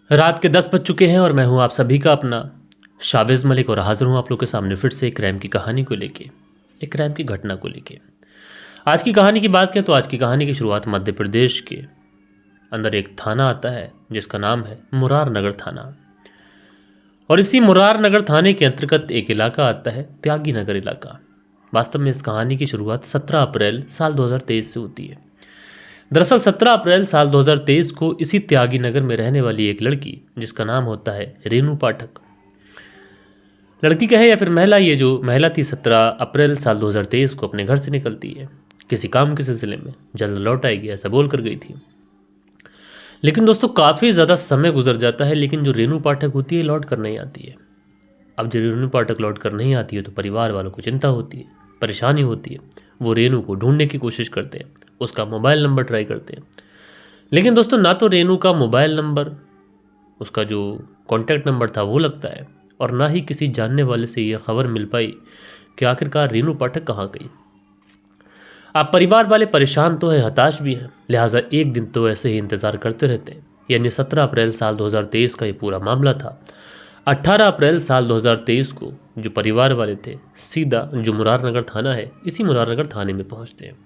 रात के 10 बज चुके हैं और मैं हूं आप सभी का अपना शाबिज़ मलिक और हाजिर हूं आप लोग के सामने फिर से एक क्राइम की कहानी को लेके, एक क्राइम की घटना को लेके। आज की कहानी की बात करें तो आज की कहानी की शुरुआत मध्य प्रदेश के अंदर एक थाना आता है जिसका नाम है मुरार नगर थाना। और इसी मुरार नगर थाने के अंतर्गत एक इलाका आता है त्यागी नगर इलाका। वास्तव में इस कहानी की शुरुआत 17 अप्रैल साल 2023 से होती है। दरअसल 17 अप्रैल साल 2023 को इसी त्यागी नगर में रहने वाली एक लड़की जिसका नाम होता है रेनू पाठक, लड़की कहे या फिर महिला, ये जो महिला थी 17 अप्रैल साल 2023 को अपने घर से निकलती है किसी काम के सिलसिले में, जल्द लौट आएगी ऐसा बोल कर गई थी। लेकिन दोस्तों काफ़ी ज़्यादा समय गुजर जाता है, लेकिन जो रेनू पाठक होती है लौट कर नहीं आती है। अब जब रेनू पाठक लौट कर नहीं आती है तो परिवार वालों को चिंता होती है, परेशानी होती है। वो रेनू को ढूंढने की कोशिश करते हैं, उसका मोबाइल नंबर ट्राई करते हैं। लेकिन दोस्तों ना तो रेनू का मोबाइल नंबर, उसका जो कॉन्टैक्ट नंबर था वो लगता है, और ना ही किसी जानने वाले से यह खबर मिल पाई कि आखिरकार रेनू पाठक कहाँ गई। आप परिवार वाले परेशान तो है, हताश भी हैं, लिहाजा एक दिन तो ऐसे ही इंतज़ार करते रहते हैं। यानी 17 अप्रैल साल 2023 का ये पूरा मामला था। 18 अप्रैल साल 2023 को जो परिवार वाले थे सीधा जो मुरारनगर थाना है, इसी मुरारनगर थाने में पहुंचते हैं।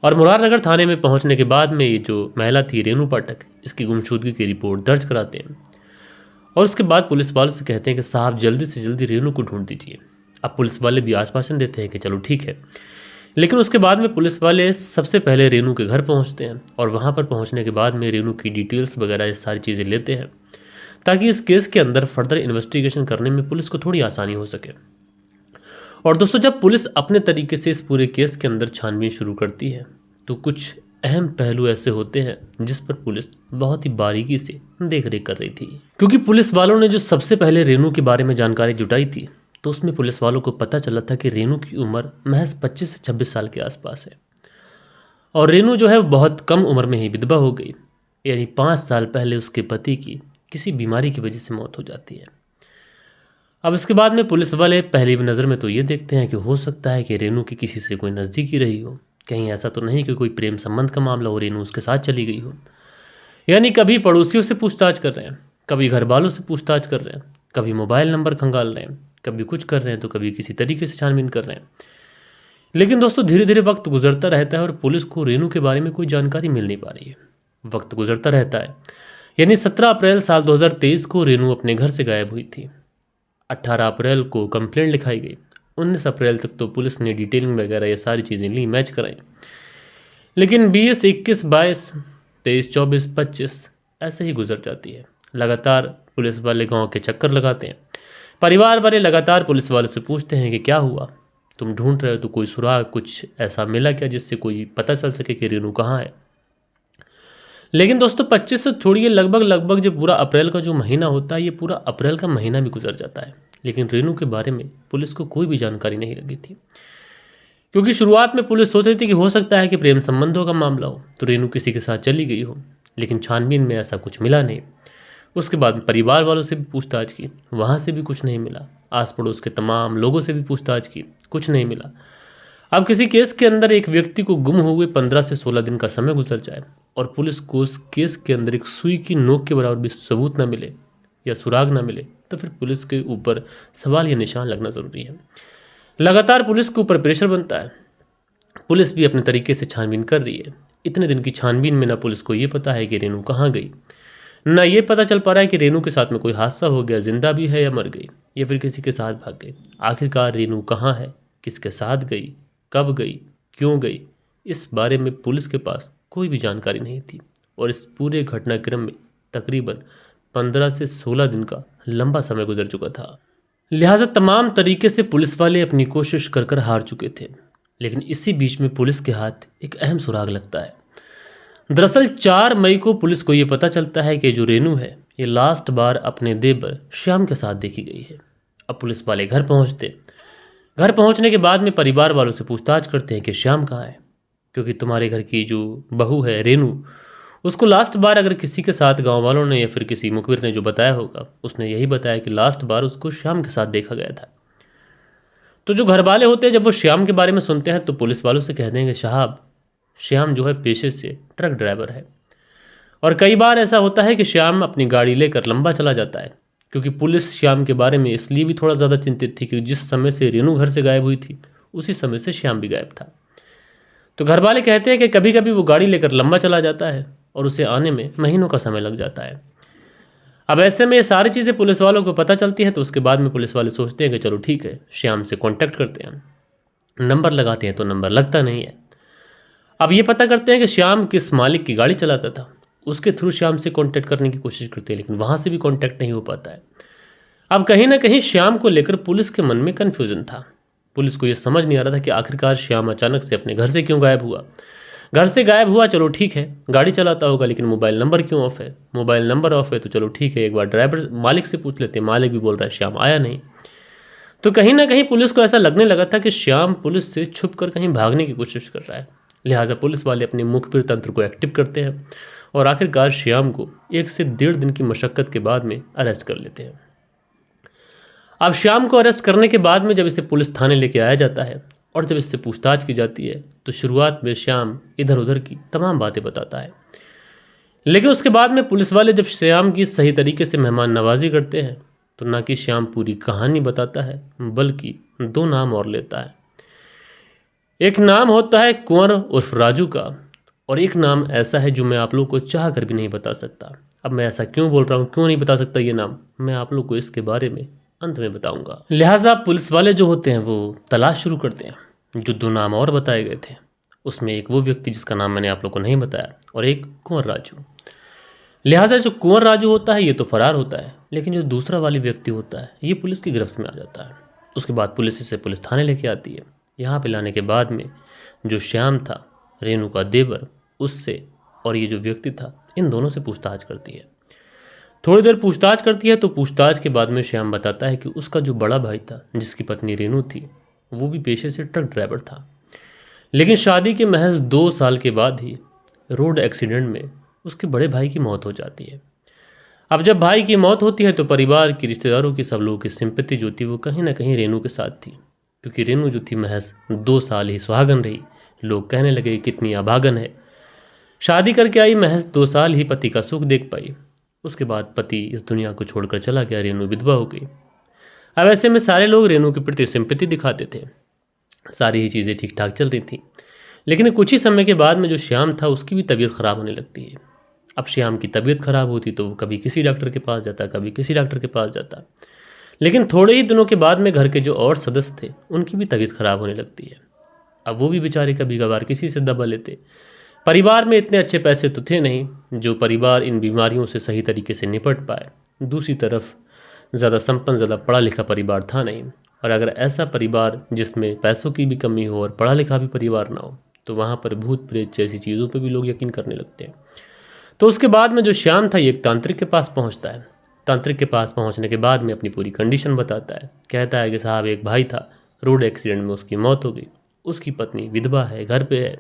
और मुरारनगर थाने में पहुंचने के बाद में ये जो महिला थी रेनू पाठक, इसकी गुमशुदगी की रिपोर्ट दर्ज कराते हैं। और उसके बाद पुलिस वालों से कहते हैं कि साहब जल्दी से जल्दी रेनू को ढूंढ दीजिए। अब पुलिस वाले भी आश्वासन देते हैं कि चलो ठीक है। लेकिन उसके बाद में पुलिस वाले सबसे पहले रेनू के घर पहुंचते हैं, और वहां पर पहुंचने के बाद में रेनू की डिटेल्स वगैरह ये सारी चीज़ें लेते हैं ताकि इस केस के अंदर फर्दर इन्वेस्टिगेशन करने में पुलिस को थोड़ी आसानी हो सके। और दोस्तों जब पुलिस अपने तरीके से इस पूरे केस के अंदर छानबीन शुरू करती है तो कुछ अहम पहलू ऐसे होते हैं जिस पर पुलिस बहुत ही बारीकी से देख रेख कर रही थी। क्योंकि पुलिस वालों ने जो सबसे पहले रेनू के बारे में जानकारी जुटाई थी तो उसमें पुलिस वालों को पता चला था कि रेनू की उम्र महज 25 से 26 साल के आसपास है। और रेनू जो है बहुत कम उम्र में ही विधवा हो गई, यानी 5 साल पहले उसके पति की किसी बीमारी की वजह से मौत हो जाती है। अब इसके बाद में पुलिस वाले पहली नज़र में तो ये देखते हैं कि हो सकता है कि रेनू की किसी से कोई नज़दीकी रही हो, कहीं ऐसा तो नहीं कि कोई प्रेम संबंध का मामला हो, रेनू उसके साथ चली गई हो। यानी कभी पड़ोसियों से पूछताछ कर रहे हैं, कभी घर वालों से पूछताछ कर रहे हैं, कभी मोबाइल नंबर खंगाल रहे हैं, कभी कुछ कर रहे हैं तो कभी किसी तरीके से छानबीन कर रहे हैं। लेकिन दोस्तों धीरे धीरे वक्त गुजरता रहता है और पुलिस को रेनू के बारे में कोई जानकारी मिल नहीं पा रही है। वक्त गुजरता रहता है, यानी 17 अप्रैल साल 2023 को रेनू अपने घर से गायब हुई थी। 18 अप्रैल को कंप्लेंट लिखाई गई। 19 अप्रैल तक तो पुलिस ने डिटेलिंग वगैरह ये सारी चीज़ें ली, मैच कराई। लेकिन 20, 21, 22, 23, 24, 25 ऐसे ही गुजर जाती है। लगातार पुलिस वाले गांव के चक्कर लगाते हैं। परिवार वाले लगातार पुलिस वालों से पूछते हैं कि क्या हुआ, तुम ढूंढ रहे हो तो कोई सुराग, कुछ ऐसा मिला क्या जिससे कोई पता चल सके कि रेनू कहाँ है। लेकिन दोस्तों 25 से छोड़िए, लगभग जो पूरा अप्रैल का जो महीना होता है, ये पूरा अप्रैल का महीना भी गुजर जाता है, लेकिन रेनू के बारे में पुलिस को कोई भी जानकारी नहीं लगी थी। क्योंकि शुरुआत में पुलिस सोच रही थी कि हो सकता है कि प्रेम संबंधों का मामला हो तो रेनू किसी के साथ चली गई हो, लेकिन छानबीन में ऐसा कुछ मिला नहीं। उसके बाद परिवार वालों से भी पूछताछ की, वहाँ से भी कुछ नहीं मिला। आस पड़ोस के तमाम लोगों से भी पूछताछ की, कुछ नहीं मिला। अब किसी केस के अंदर एक व्यक्ति को गुम हुए 15 से 16 दिन का समय गुजर जाए और पुलिस को उस केस के अंदर एक सुई की नोक के बराबर भी सबूत न मिले या सुराग न मिले तो फिर पुलिस के ऊपर सवाल या निशान लगना ज़रूरी है। लगातार पुलिस के ऊपर प्रेशर बनता है। पुलिस भी अपने तरीके से छानबीन कर रही है। इतने दिन की छानबीन में ना पुलिस को ये पता है कि रेनू कहाँ गई, ना ये पता चल पा रहा है कि रेनू के साथ में कोई हादसा हो गया, जिंदा भी है या मर गई, या फिर किसी के साथ भाग गई। आखिरकार रेनू कहाँ है, किसके साथ गई, कब गई, क्यों गई, इस बारे में पुलिस के पास कोई भी जानकारी नहीं थी। और इस पूरे घटनाक्रम में तकरीबन 15 से 16 दिन का लंबा समय गुजर चुका था। लिहाजा तमाम तरीके से पुलिस वाले अपनी कोशिश कर कर हार चुके थे। लेकिन इसी बीच में पुलिस के हाथ एक अहम सुराग लगता है। दरअसल 4 मई को पुलिस को ये पता चलता है कि जो रेनू है ये लास्ट बार अपने देवर श्याम के साथ देखी गई है। अब पुलिस वाले घर पहुंचते, घर पहुंचने के बाद में परिवार वालों से पूछताछ करते हैं कि श्याम कहाँ है, क्योंकि तुम्हारे घर की जो बहू है रेनू, उसको लास्ट बार अगर किसी के साथ गांव वालों ने या फिर किसी मुखबिर ने जो बताया होगा, उसने यही बताया कि लास्ट बार उसको श्याम के साथ देखा गया था। तो जो घर वाले होते हैं जब वो श्याम के बारे में सुनते हैं तो पुलिस वालों से कहते हैं कि साहब श्याम जो है पेशे से ट्रक ड्राइवर है, और कई बार ऐसा होता है कि श्याम अपनी गाड़ी लेकर लंबा चला जाता है, क्योंकि पुलिस श्याम के बारे में इसलिए भी थोड़ा ज़्यादा चिंतित थी कि जिस समय से रेनू घर से गायब हुई थी उसी समय से श्याम भी गायब था। तो घर वाले कहते हैं कि कभी कभी वो गाड़ी लेकर लंबा चला जाता है और उसे आने में महीनों का समय लग जाता है। अब ऐसे में ये सारी चीज़ें पुलिस वालों को पता चलती हैं, तो उसके बाद में पुलिस वाले सोचते हैं कि चलो ठीक है, श्याम से कांटेक्ट करते हैं। नंबर लगाते हैं तो नंबर लगता नहीं है। अब ये पता करते हैं कि श्याम किस मालिक की गाड़ी चलाता था, उसके थ्रू श्याम से कांटेक्ट करने की कोशिश करते हैं, लेकिन वहाँ से भी कांटेक्ट नहीं हो पाता है। अब कहीं ना कहीं श्याम को लेकर पुलिस के मन में कन्फ्यूज़न था। पुलिस को ये समझ नहीं आ रहा था कि आखिरकार श्याम अचानक से अपने घर से क्यों गायब हुआ। घर से गायब हुआ चलो ठीक है, गाड़ी चलाता होगा, लेकिन मोबाइल नंबर क्यों ऑफ है। मोबाइल नंबर ऑफ है तो चलो ठीक है, एक बार ड्राइवर मालिक से पूछ लेते हैं। मालिक भी बोल रहा है श्याम आया नहीं। तो कहीं ना कहीं पुलिस को ऐसा लगने लगा था कि श्याम पुलिस से छुप कर कहीं भागने की कोशिश कर रहा है। लिहाजा पुलिस वाले अपने मुखबिर तंत्र को एक्टिव करते हैं और आखिरकार श्याम को 1 से 1.5 दिन की मशक्क़त के बाद में अरेस्ट कर लेते हैं। अब श्याम को अरेस्ट करने के बाद में जब इसे पुलिस थाने लेके आया जाता है और जब इससे पूछताछ की जाती है तो शुरुआत में श्याम इधर उधर की तमाम बातें बताता है, लेकिन उसके बाद में पुलिस वाले जब श्याम की सही तरीके से मेहमान नवाजी करते हैं तो ना कि श्याम पूरी कहानी बताता है, बल्कि 2 नाम और लेता है। एक नाम होता है कुंवर उर्फ राजू का, और एक नाम ऐसा है जो मैं आप लोग को चाह कर भी नहीं बता सकता। अब मैं ऐसा क्यों बोल रहा हूँ, क्यों नहीं बता सकता ये नाम, मैं आप लोग को इसके बारे में अंत में बताऊंगा। लिहाजा पुलिस वाले जो होते हैं वो तलाश शुरू करते हैं। जो 2 नाम और बताए गए थे उसमें एक वो व्यक्ति जिसका नाम मैंने आप लोग को नहीं बताया और एक कुंवर राजू। लिहाजा जो कुंवर राजू होता है ये तो फरार होता है, लेकिन जो दूसरा वाली व्यक्ति होता है ये पुलिस की गिरफ्त में आ जाता है। उसके बाद पुलिस इसे पुलिस थाने लेके आती है। यहाँ पे लाने के बाद में जो श्याम था, रेनू का देवर, उससे और ये जो व्यक्ति था, इन दोनों से पूछताछ करती है। थोड़ी देर पूछताछ करती है तो पूछताछ के बाद में श्याम बताता है कि उसका जो बड़ा भाई था जिसकी पत्नी रेनू थी वो भी पेशे से ट्रक ड्राइवर था, लेकिन शादी के महज 2 साल के बाद ही रोड एक्सीडेंट में उसके बड़े भाई की मौत हो जाती है। अब जब भाई की मौत होती है तो परिवार की, रिश्तेदारों की, सब लोगों की सिंपैथी जो थी वो कहीं ना कहीं रेनू के साथ थी, क्योंकि रेनू जो थी महज 2 साल ही सुहागन रही। लोग कहने लगे कितनी अभागन है, शादी करके आई, महज 2 साल ही पति का सुख देख पाई, उसके बाद पति इस दुनिया को छोड़कर चला गया, रेनू विधवा हो गई। अब ऐसे में सारे लोग रेनू के प्रति सिंपैथी दिखाते थे, सारी ही चीज़ें ठीक ठाक चल रही थी। लेकिन कुछ ही समय के बाद में जो श्याम था उसकी भी तबीयत ख़राब होने लगती है। अब श्याम की तबीयत ख़राब होती तो वो कभी किसी डॉक्टर के पास जाता, कभी किसी डॉक्टर के पास जाता, लेकिन थोड़े ही दिनों के बाद में घर के जो और सदस्य थे उनकी भी तबीयत ख़राब होने लगती है। अब वो भी बेचारे कभी कभार किसी से दबा लेते। परिवार में इतने अच्छे पैसे तो थे नहीं जो परिवार इन बीमारियों से सही तरीके से निपट पाए। दूसरी तरफ ज़्यादा संपन्न, ज़्यादा पढ़ा लिखा परिवार था नहीं, और अगर ऐसा परिवार जिसमें पैसों की भी कमी हो और पढ़ा लिखा भी परिवार ना हो तो वहाँ पर भूत प्रेत जैसी चीज़ों पर भी लोग यकीन करने लगते हैं। तो उसके बाद में जो श्याम था ये एक तांत्रिक के पास पहुँचता है। तांत्रिक के पास पहुँचने के बाद में अपनी पूरी कंडीशन बताता है। कहता है कि साहब, एक भाई था, रोड एक्सीडेंट में उसकी मौत हो गई, उसकी पत्नी विधवा है, घर पे है,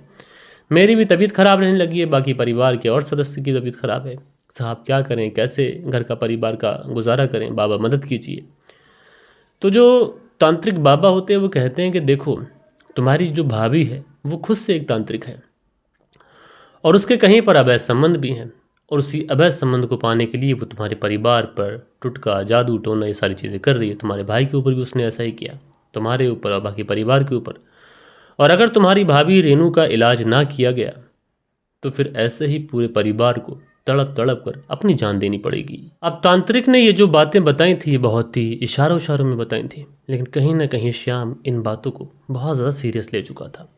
मेरी भी तबीयत ख़राब रहने लगी है, बाकी परिवार के और सदस्य की तबीयत ख़राब है, साहब क्या करें, कैसे घर का परिवार का गुजारा करें, बाबा मदद कीजिए। तो जो तांत्रिक बाबा होते हैं वो कहते हैं कि देखो, तुम्हारी जो भाभी है वो खुद से एक तांत्रिक है और उसके कहीं पर अवैध संबंध भी हैं, और उसी अवैध संबंध को पाने के लिए वो तुम्हारे परिवार पर टुटका, जादू टोना, ये सारी चीज़ें कर रही है। तुम्हारे भाई के ऊपर भी उसने ऐसा ही किया, तुम्हारे ऊपर और बाकी परिवार के ऊपर। और अगर तुम्हारी भाभी रेनू का इलाज ना किया गया तो फिर ऐसे ही पूरे परिवार को तड़प तड़प कर अपनी जान देनी पड़ेगी। अब तांत्रिक ने ये जो बातें बताई थी ये बहुत ही इशारों इशारों में बताई थी, लेकिन कहीं ना कहीं श्याम इन बातों को बहुत ज़्यादा सीरियस ले चुका था।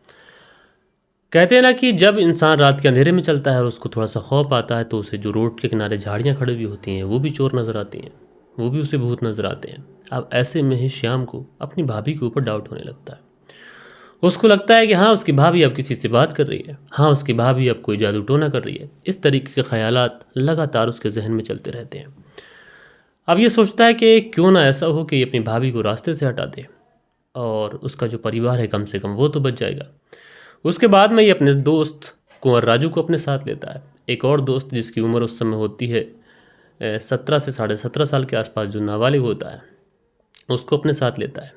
कहते हैं ना कि जब इंसान रात के अंधेरे में चलता है और उसको थोड़ा सा खौफ आता है तो उसे जो रोड के किनारे झाड़ियाँ खड़ी हुई होती हैं वो भी चोर नज़र आती हैं, वो भी उसे भूत नज़र आते हैं। अब ऐसे में ही श्याम को अपनी भाभी के ऊपर डाउट होने लगता है। उसको लगता है कि हाँ, उसकी भाभी अब किसी से बात कर रही है, हाँ उसकी भाभी अब कोई जादू टोना कर रही है। इस तरीके के ख्यालात लगातार उसके जहन में चलते रहते हैं। अब ये सोचता है कि क्यों ना ऐसा हो कि ये अपनी भाभी को रास्ते से हटा दे और उसका जो परिवार है कम से कम वो तो बच जाएगा। उसके बाद में ये अपने दोस्त कुंवर राजू को अपने साथ लेता है, एक और दोस्त जिसकी उम्र उस समय होती है 17 से 17.5 साल के आसपास, जो नाबालिग होता है, उसको अपने साथ लेता है।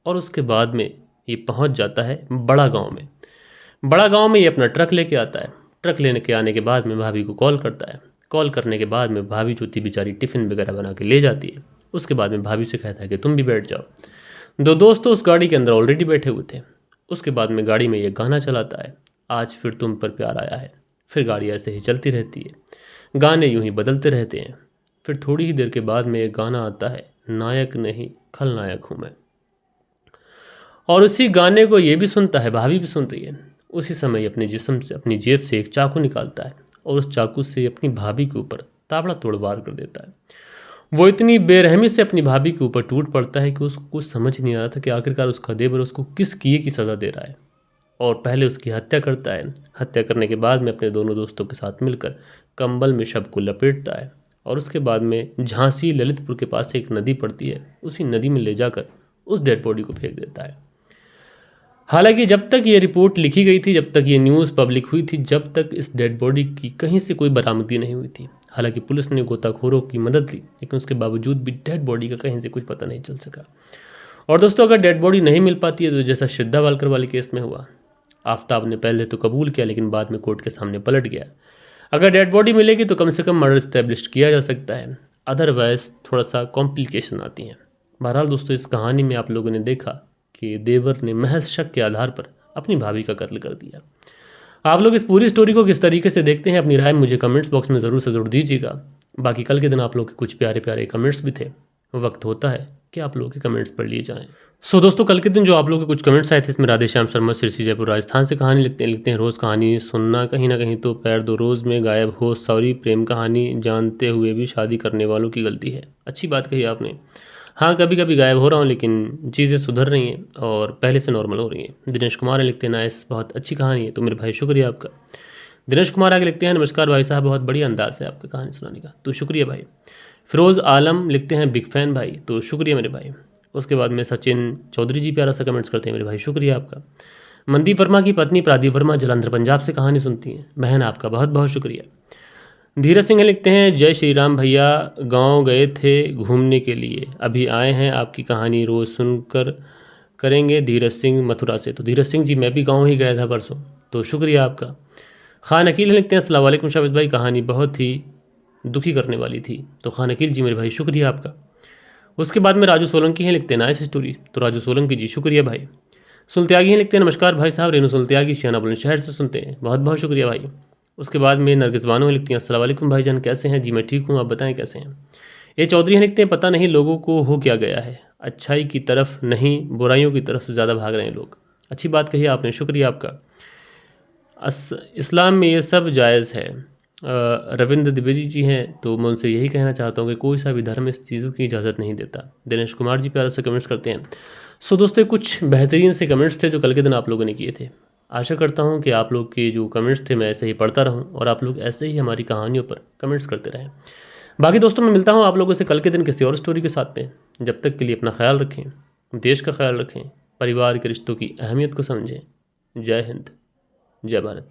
और उसके बाद में ये पहुंच जाता है बड़ा गांव में। बड़ा गांव में ये अपना ट्रक लेके आता है। ट्रक लेने के आने के बाद में भाभी को कॉल करता है कॉल करने के बाद में भाभी जो थी बेचारी टिफ़िन वगैरह बना के ले जाती है। उसके बाद में भाभी से कहता है कि तुम भी बैठ जाओ। दो दोस्त तो उस गाड़ी के अंदर ऑलरेडी बैठे हुए थे। उसके बाद में गाड़ी में ये गाना चलाता है, आज फिर तुम पर प्यार आया है। फिर गाड़ी ऐसे ही चलती रहती है, गाने यूं ही बदलते रहते हैं। फिर थोड़ी ही देर के बाद में एक गाना आता है, नायक नहीं खलनायक हूँ मैं। और उसी गाने को ये भी सुनता है, भाभी भी सुन रही है। उसी समय अपने जिस्म से, अपनी जेब से एक चाकू निकालता है और उस चाकू से अपनी भाभी के ऊपर ताबड़ा तोड़ वार कर देता है। वो इतनी बेरहमी से अपनी भाभी के ऊपर टूट पड़ता है कि उसको कुछ समझ नहीं आ रहा था कि आखिरकार उसका देवर उसको किस किए की सज़ा दे रहा है। और पहले उसकी हत्या करता है। हत्या करने के बाद में अपने दोनों दोस्तों के साथ मिलकर कंबल में शव को लपेटता है और उसके बाद में झांसी ललितपुर के पास एक नदी पड़ती है, उसी नदी में ले जाकर उस डेड बॉडी को फेंक देता है। हालांकि जब तक ये रिपोर्ट लिखी गई थी, जब तक ये न्यूज़ पब्लिक हुई थी, जब तक इस डेड बॉडी की कहीं से कोई बरामदगी नहीं हुई थी। हालांकि पुलिस ने गोताखोरों की मदद ली, लेकिन उसके बावजूद भी डेड बॉडी का कहीं से कुछ पता नहीं चल सका। और दोस्तों, अगर डेड बॉडी नहीं मिल पाती है तो जैसा श्रद्धा वालकर वाले केस में हुआ, आफ्ताब ने पहले तो कबूल किया लेकिन बाद में कोर्ट के सामने पलट गया। अगर डेड बॉडी मिलेगी तो कम से कम मर्डर स्टैब्लिश किया जा सकता है, अदरवाइज थोड़ा सा कॉम्प्लिकेशन आती हैं। बहरहाल दोस्तों, इस कहानी में आप लोगों ने देखा कि देवर ने महज शक के आधार पर अपनी भाभी का कत्ल कर दिया। आप लोग इस पूरी स्टोरी को किस तरीके से देखते हैं, अपनी राय मुझे कमेंट्स बॉक्स में ज़रूर से ज़रूर दीजिएगा। बाकी कल के दिन आप लोग के कुछ प्यारे प्यारे कमेंट्स भी थे, वक्त होता है कि आप लोगों के कमेंट्स पढ़ लिए जाएं। सो दोस्तों, कल के दिन जो आप लोगों के कुछ कमेंट्स आए थे, इसमें राधेश्याम शर्मा सिरसी जयपुर राजस्थान से कहानी लिखते हैं रोज़ कहानी सुनना कहीं ना कहीं तो पैर दो रोज़ में गायब हो, सॉरी प्रेम कहानी जानते हुए भी शादी करने वालों की गलती है। अच्छी बात कही आपने। हाँ, कभी कभी गायब हो रहा हूँ लेकिन चीज़ें सुधर रही हैं और पहले से नॉर्मल हो रही हैं। दिनेश कुमार लिखते हैं नाइस, बहुत अच्छी कहानी है, तो मेरे भाई शुक्रिया आपका। दिनेश कुमार आगे लिखते हैं नमस्कार भाई साहब, बहुत बढ़िया अंदाज है आपका कहानी सुनाने का, तो शुक्रिया भाई। फिरोज़ आलम लिखते हैं बिग फैन भाई, तो शुक्रिया मेरे भाई। उसके बाद में सचिन चौधरी जी प्यारा सा कमेंट्स करते हैं, मेरे भाई शुक्रिया आपका। मनदीप वर्मा की पत्नी प्रादीप वर्मा जलंधर पंजाब से कहानी सुनती हैं, बहन आपका बहुत बहुत शुक्रिया। धीरज सिंह लिखते हैं जय श्री राम भैया, गांव गए थे घूमने के लिए, अभी आए हैं, आपकी कहानी रोज़ सुनकर करेंगे। धीरज सिंह मथुरा से, तो धीरज सिंह जी मैं भी गांव ही गया था परसों, तो शुक्रिया आपका। खान अकील लिखते हैं अस्सलाम वालेकुम शाबिज भाई, कहानी बहुत ही दुखी करने वाली थी, तो खान अकील जी मेरे भाई शुक्रिया आपका। उसके बाद में राजू सोलंकी हैं लिखते हैं नाइस स्टोरी, तो राजू सोलंकी जी शुक्रिया भाई। सुल्त्यागी हैं लिखते हैं नमस्कार भाई साहब, रेनू सुल्त्यागी शियाना बुलंदशहर से सुनते हैं, बहुत बहुत शुक्रिया भाई। उसके बाद में नरगिस बानो लिखती हैं अस्सलाम वालेकुम भाईजान, कैसे हैं जी, मैं ठीक हूँ, आप बताएं कैसे हैं। ए चौधरी हैं लिखते हैं पता नहीं लोगों को हो क्या गया है, अच्छाई की तरफ नहीं बुराइयों की तरफ ज़्यादा भाग रहे हैं लोग। अच्छी बात कही आपने, शुक्रिया आपका। इस्लाम में ये सब जायज़ है। रविंद्र द्विवेदी जी हैं, तो मैं उनसे यही कहना चाहता हूँ कि कोई सा भी धर्म इस चीज़ों की इजाज़त नहीं देता। दिनेश कुमार जी प्यारा से कमेंट्स करते हैं। सो दोस्तों, कुछ बेहतरीन से कमेंट्स थे जो कल के दिन आप लोगों ने किए थे। आशा करता हूँ कि आप लोग के जो कमेंट्स थे मैं ऐसे ही पढ़ता रहूँ और आप लोग ऐसे ही हमारी कहानियों पर कमेंट्स करते रहें। बाकी दोस्तों, मैं मिलता हूँ आप लोगों से कल के दिन किसी और स्टोरी के साथ में। जब तक के लिए अपना ख्याल रखें, देश का ख्याल रखें, परिवार के रिश्तों की अहमियत को समझें। जय हिंद, जय भारत।